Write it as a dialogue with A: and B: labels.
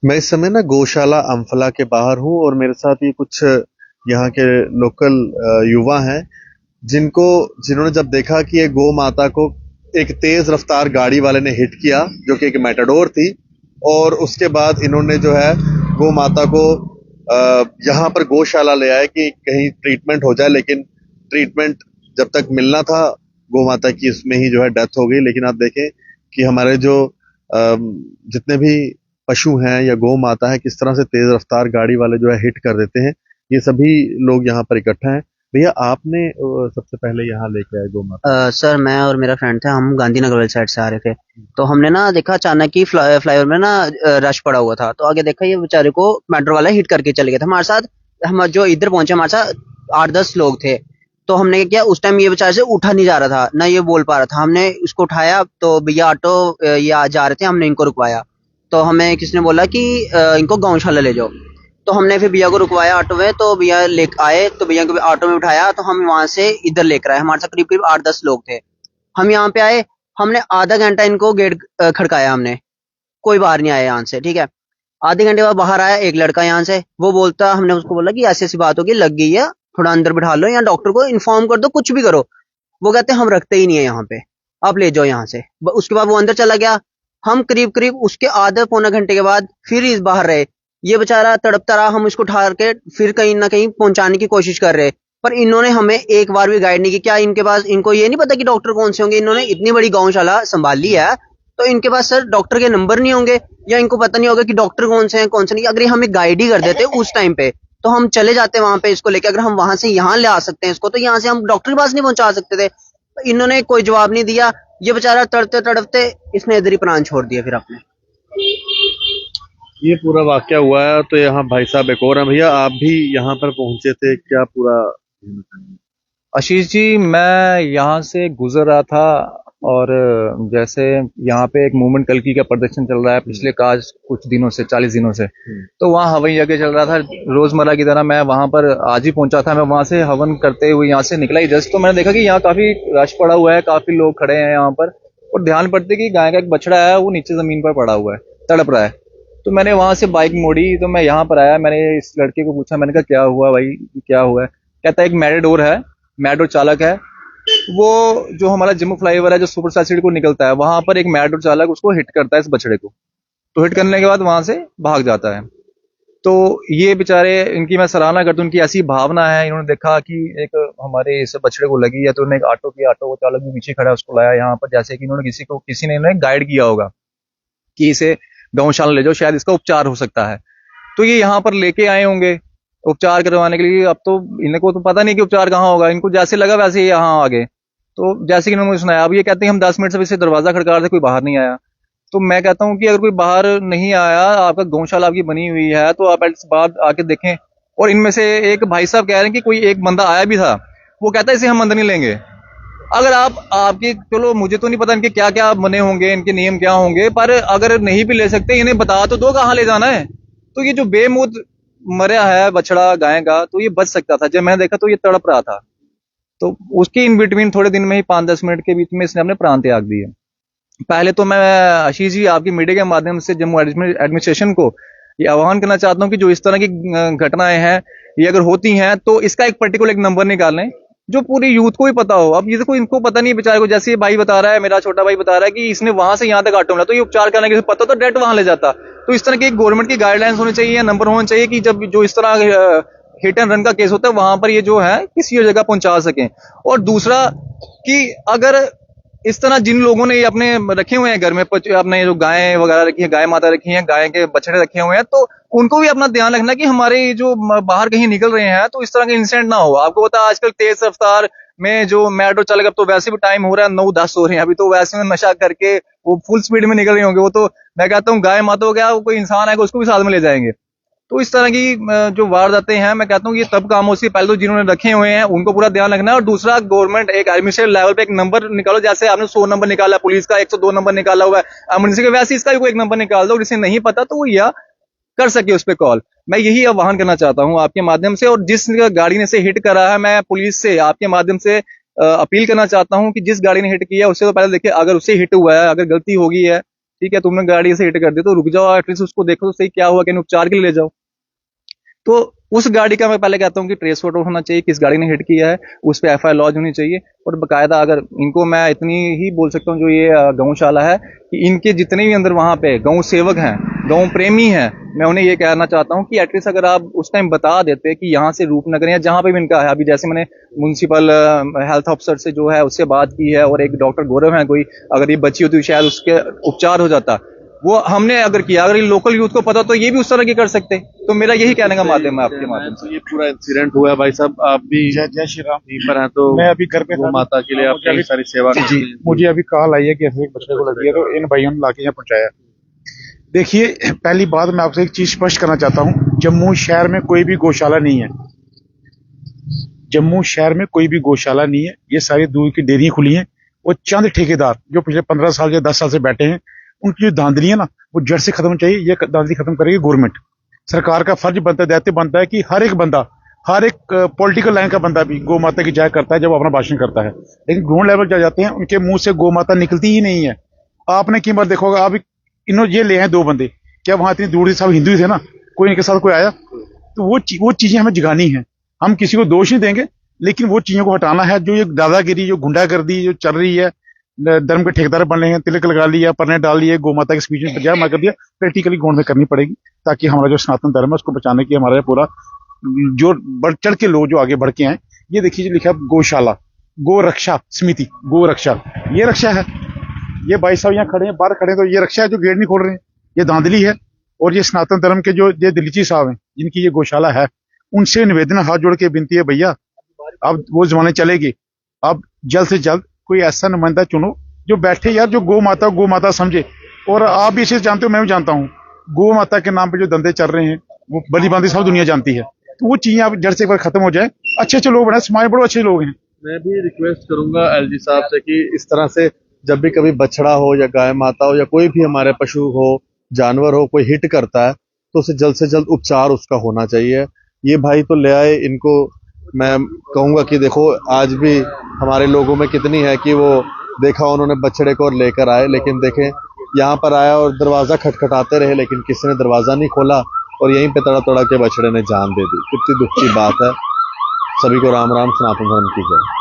A: मैं इस समय ना गौशाला अम्फला के बाहर हूँ और मेरे साथ ये कुछ यहाँ के लोकल युवा हैं जिनको जिन्होंने जब देखा कि ये गौ माता को एक तेज रफ्तार गाड़ी वाले ने हिट किया जो कि एक मैटाडोर थी और उसके बाद इन्होंने जो है गौ माता को यहाँ पर गौशाला ले आए कि कहीं ट्रीटमेंट हो जाए, लेकिन ट्रीटमेंट जब तक मिलना था गौ माता की उसमें ही जो है डेथ हो गई। लेकिन आप देखें कि हमारे जो जितने भी पशु हैं या गौ माता है किस तरह से तेज रफ्तार गाड़ी वाले जो है हिट कर देते हैं। ये सभी लोग यहाँ पर इकट्ठा हैं। भैया आपने सबसे पहले यहाँ लेके आए गौ माता?
B: सर मैं और मेरा फ्रेंड था, हम गांधीनगर वाली साइड से आ रहे थे। तो हमने ना देखा अचानक ही फ्लाईओवर में ना रश पड़ा हुआ था। तो आगे देखा ये बेचारे को मेट्रो वाला हिट करके चले गए थे हमारे साथ। हम जो इधर पहुंचे हमारे साथ 8-10 लोग थे। तो हमने क्या किया, उस टाइम ये बेचारे से उठा नहीं जा रहा था, ना ये बोल पा रहा था। हमने इसको उठाया तो भैया ऑटो ये जा रहे थे, हमने इनको रुकवाया। तो हमें किसने बोला कि इनको गौशाला ले जाओ। तो हमने फिर भैया को रुकवाया ऑटो में, तो भैया ले आए, तो भैया को ऑटो में उठाया, तो हम वहां से इधर लेकर आए। हमारे साथ करीब करीब 8-10 लोग थे। हम यहाँ पे आए, हमने आधा घंटा इनको गेट खड़काया हमने, कोई बाहर नहीं आया यहाँ से, ठीक है। आधे घंटे बाद बाहर आया एक लड़का यहाँ से, वो बोलता, हमने उसको बोला कि ऐसी ऐसी बात होगी, लग गई है, थोड़ा अंदर बिठा लो या डॉक्टर को इन्फॉर्म कर दो, कुछ भी करो। वो कहते हम रखते ही नहीं है यहाँ पे, आप ले जाओ यहाँ से। उसके बाद वो अंदर चला गया। हम करीब करीब उसके आधे पौने घंटे के बाद फिर इस बाहर रहे। ये बेचारा तड़पता रहा, हम इसको उठा के फिर कहीं ना कहीं पहुंचाने की कोशिश कर रहे। पर इन्होंने हमें एक बार भी गाइड नहीं की। क्या इनके पास, इनको ये नहीं पता कि डॉक्टर कौन से होंगे? इन्होंने इतनी बड़ी गौशाला संभाली है, तो इनके पास सर डॉक्टर के नंबर नहीं होंगे, या इनको पता नहीं होगा कि डॉक्टर कौन से हैं कौन से नहीं। अगर ये हमें गाइड ही कर देते उस टाइम पे, तो हम चले जाते वहां पे इसको लेके। अगर हम वहां से यहाँ ले आ सकते हैं इसको, तो यहाँ से हम डॉक्टर के पास नहीं पहुंचा सकते थे। इन्होंने कोई जवाब नहीं दिया। ये बेचारा तड़पते तड़पते इसने इधर ही प्राण छोड़ दिया फिर अपने।
A: ये पूरा वाकया हुआ है तो यहाँ भाई साहब एक और हैं। भैया आप भी यहाँ पर पहुंचे थे, क्या पूरा?
C: आशीष जी, मैं यहाँ से गुजर रहा था और जैसे यहाँ पे एक मूवमेंट कल्कि का प्रदर्शन चल रहा है पिछले कुछ दिनों से, 40 दिनों से। तो वहाँ हवाई यज्ञ चल रहा था रोजमर्रा की तरह। मैं वहाँ पर आज ही पहुंचा था। मैं वहाँ से हवन करते हुए यहाँ से निकला ही जस्ट, तो मैंने देखा कि यहाँ काफी रश पड़ा हुआ है, काफी लोग खड़े हैं यहाँ पर। और ध्यान पड़ते कि गाय का एक बछड़ा है वो नीचे जमीन पर पड़ा हुआ है, तड़प रहा है। तो मैंने वहां से बाइक मोड़ी, तो मैं यहाँ पर आया। मैंने इस लड़के को पूछा, मैंने कहा क्या हुआ भाई, क्या हुआ है? कहता है एक मैटाडोर है, मैटाडोर चालक है वो, जो हमारा जम्मू फ्लाईओवर है जो सुपर साइड को निकलता है, वहां पर एक मैटाडोर चालक उसको हिट करता है, इस बछड़े को। तो हिट करने के बाद वहां से भाग जाता है। तो ये बेचारे, इनकी मैं सराहना करता हूँ, उनकी ऐसी भावना है। इन्होंने देखा कि एक हमारे इस बछड़े को लगी है, तो उन्होंने एक ऑटो किया, ऑटो वो चालक भी पीछे खड़ा है, उसको लाया यहाँ पर। जैसे कि इन्होंने किसी ने इन्हें गाइड किया होगा कि इसे गौशाला ले जाओ, शायद इसका उपचार हो सकता है। तो ये यहाँ पर लेके आए होंगे उपचार करवाने के लिए। अब तो इनको तो पता नहीं कि उपचार कहाँ होगा, इनको जैसे लगा वैसे ही यहाँ आ गए। तो जैसे कि इन्होंने मुझे सुनाया, अब ये कहते हैं हम 10 मिनट से इसे दरवाजा खड़का रहे थे, कोई बाहर नहीं आया। तो मैं कहता हूँ कि अगर कोई बाहर नहीं आया, आपका गौशाला आपकी बनी हुई है, तो आप इस बात आके देखें। और इनमें से एक भाई साहब कह रहे हैं कि कोई एक बंदा आया भी था, वो कहता है इसे हम अंदर नहीं लेंगे। अगर आपके, चलो मुझे तो नहीं पता इनके क्या क्या बने होंगे, इनके नियम क्या होंगे, पर अगर नहीं भी ले सकते, इन्हें बता तो दो कहाँ ले जाना है। तो ये जो बेमौत मरा है बछड़ा गाय का, तो ये बच सकता था। जब मैंने देखा तो ये तड़प रहा था, तो उसके इन बिटवीन थोड़े दिन में ही 5-10 मिनट के बीच में इसने अपने प्राण त्याग दिए। पहले तो मैं आशीष जी आपकी मीडिया के माध्यम से जम्मू एडमिनिस्ट्रेशन को ये आह्वान करना चाहता हूँ कि जो इस तरह की घटनाएं हैं, ये अगर होती हैं तो इसका एक पर्टिकुलर एक नंबर निकालें जो पूरी यूथ को ही पता हो। अब ये देखो, इनको पता नहीं बेचारे को। जैसे ये भाई बता रहा है, मेरा छोटा भाई बता रहा है कि इसने वहां से यहाँ तक ऑटो मिला, तो ये उपचार करने के पता तो डायरेक्ट वहां ले जाता। तो इस तरह की गवर्नमेंट की गाइडलाइंस होनी चाहिए, नंबर होना चाहिए कि जब जो इस तरह हिट एंड रन का केस होता है, वहां पर ये जो है किसी जगह पहुंचा सकें। और दूसरा कि अगर इस तरह जिन लोगों ने ये अपने रखे हुए हैं घर में, अपने जो गाय वगैरह रखी है, गाय माता रखी है, गाय के बछड़े रखे हुए हैं, तो उनको भी अपना ध्यान रखना कि हमारे जो बाहर कहीं निकल रहे हैं तो इस तरह के इंसिडेंट ना हो। आपको पता है आजकल तेज रफ्तार में जो मेट्रो चलेगा, अब तो वैसे भी टाइम हो रहा है 9-10 हो रहे हैं, अभी तो वैसे में नशा करके वो फुल स्पीड में निकल रहे होंगे। वो तो मैं कहता हूँ गाय माता हो गया, वो कोई इंसान है उसको भी साथ में ले जाएंगे। तो इस तरह की जो वारदातें हैं, मैं कहता हूँ ये तब काम हो सकती है, पहले तो जिन्होंने रखे हुए हैं उनको पूरा ध्यान रखना है। और दूसरा, गवर्नमेंट एक एडमिनिस्ट्रेटिव लेवल पे एक नंबर निकालो, जैसे आपने 100 नंबर निकाला, पुलिस का 102 नंबर निकाला हुआ है एमरजेंसी का, वैसे इसका भी कोई एक नंबर निकाल दो, जिसे नहीं पता तो वो यह कर सके उस पर कॉल। मैं यही आह्वान करना चाहता हूँ आपके माध्यम से। और जिस गाड़ी ने से हिट करा है, मैं पुलिस से आपके माध्यम से अपील करना चाहता हूँ कि जिस गाड़ी ने हिट किया उससे तो पहले देखिए, अगर उससे हिट हुआ है, अगर गलती होगी है ठीक है, तुमने गाड़ी से हिट कर दी तो रुक जाओ, एटलीस्ट उसको देखो तो सही क्या हुआ, कि उपचार के लिए ले जाओ। तो उस गाड़ी का मैं पहले कहता हूँ कि ट्रेस फोटो होना चाहिए, किस गाड़ी ने हिट किया है, उस पर एफआईआर लॉन्च होनी चाहिए। और बकायदा अगर इनको मैं इतनी ही बोल सकता हूँ, जो ये गौशाला है, कि इनके जितने भी अंदर वहां पे गौ सेवक हैं, गौ प्रेमी हैं, मैं उन्हें ये कहना चाहता हूँ कि एटलीस्ट अगर आप उस टाइम बता देते कि यहाँ से रूपनगर या जहाँ पे भी इनका है, अभी जैसे मैंने म्युनिसिपल हेल्थ ऑफिसर से जो है उससे बात की है, और एक डॉक्टर गौरव है कोई, अगर ये बची होती शायद उसके उपचार हो जाता, वो हमने अगर किया, अगर ये लोकल यूथ को पता तो ये भी उस तरह की कर सकते। तो मेरा यही कहने का माध्यम है आपके माध्यम से।
A: ये पूरा इंसिडेंट हुआ है भाई साहब, आप भी
D: जय श्री राम।
A: यहीं पर हैं, तो
D: मैं अभी घर पे
A: गौ माता के लिए आप कई सारी सेवा करते हैं।
D: मुझे अभी कॉल आई है कि ऐसे एक बच्चे को लगी है, तो इन भाइयों ने लाके यहाँ पहुंचाया। देखिए, पहली बात मैं आपसे एक चीज स्पष्ट करना चाहता हूँ, जम्मू शहर में कोई भी गौशाला नहीं है। जम्मू शहर में कोई भी गौशाला नहीं है। ये सारी दूध की डेयरियां खुली हैं। वो चंद ठेकेदार जो पिछले 15 साल या 10 साल से बैठे हैं, उनकी जो धांधली है ना, वो जड़ से खत्म चाहिए। ये धांधली खत्म करेगी गवर्नमेंट। सरकार का फर्ज बनता है, दायित्व बनता है कि हर एक बंदा, हर एक पॉलिटिकल लाइन का बंदा भी गौ माता की जय करता है जब अपना भाषण करता है। लेकिन ग्राउंड लेवल जा जाते हैं, उनके मुंह से गौ माता निकलती ही नहीं है। आपने कई बार देखा होगा, आप इन्होंने ये ले हैं 2 बंदे, क्या वहां इतनी दूर से सब हिंदू थे ना, कोई इनके साथ कोई आया? तो वो चीजें हमें जगानी है। हम किसी को दोष नहीं देंगे, लेकिन वो चीजों को हटाना है। जो ये दादागिरी, जो गुंडागर्दी जो चल रही है, धर्म के ठेकेदार बन रहे हैं, तिलक लगा लिया, परने डाल लिए, गौ माता के स्पीच में प्रचार कर दिया, प्रैक्टिकली ग्राउंड में करनी पड़ेगी, ताकि हमारा जो सनातन धर्म है उसको बचाने की हमारा पूरा जो बढ़ चढ़ के लोग जो आगे बढ़ के आए। ये देखिए जो लिखा है गौशाला, गो रक्षा समिति, गो रक्षा, ये रक्षा है। ये भाई साहब यहाँ खड़े हैं, बाहर खड़े हैं, तो ये रक्षा है जो गेट नहीं खोल रहे हैं, ये धांधली है। और ये सनातन धर्म के जो ये दिलीची साहब हैं, जिनकी ये गौशाला है, उनसे निवेदन हाथ जोड़ के विनती है, भैया अब वो जमाने चलेगी, अब जल्द से जल्द कोई ऐसा नुमाइंदा चुनो जो बैठे यार, जो गौ माता समझे। और आप भी इसे जानते हो, मैं भी जानता हूँ, गौ माता के नाम पे जो धंधे चल रहे हैं, वो बली बांधी सब दुनिया जानती है। तो वो चीजें आप जड़ से एक बार खत्म हो जाए। अच्छे अच्छे लोग बने, समाज बड़े अच्छे लोग हैं।
A: मैं भी रिक्वेस्ट करूंगा एलजी साहब से कि इस तरह से जब भी कभी बछड़ा हो या गाय माता हो या कोई भी हमारे पशु हो, जानवर हो, कोई हिट करता है तो उसे जल्द से जल्द उपचार उसका होना चाहिए। ये भाई तो ले आए, इनको मैं कहूंगा कि देखो आज भी हमारे लोगों में कितनी है कि वो देखा उन्होंने बछड़े को और लेकर आए, लेकिन देखें यहाँ पर आया और दरवाजा खटखटाते रहे, लेकिन किसी ने दरवाजा नहीं खोला और यहीं पे तड़ा के बछड़े ने जान दे दी। कितनी दुख की बात है। सभी को राम राम, सनातन धर्म की जय।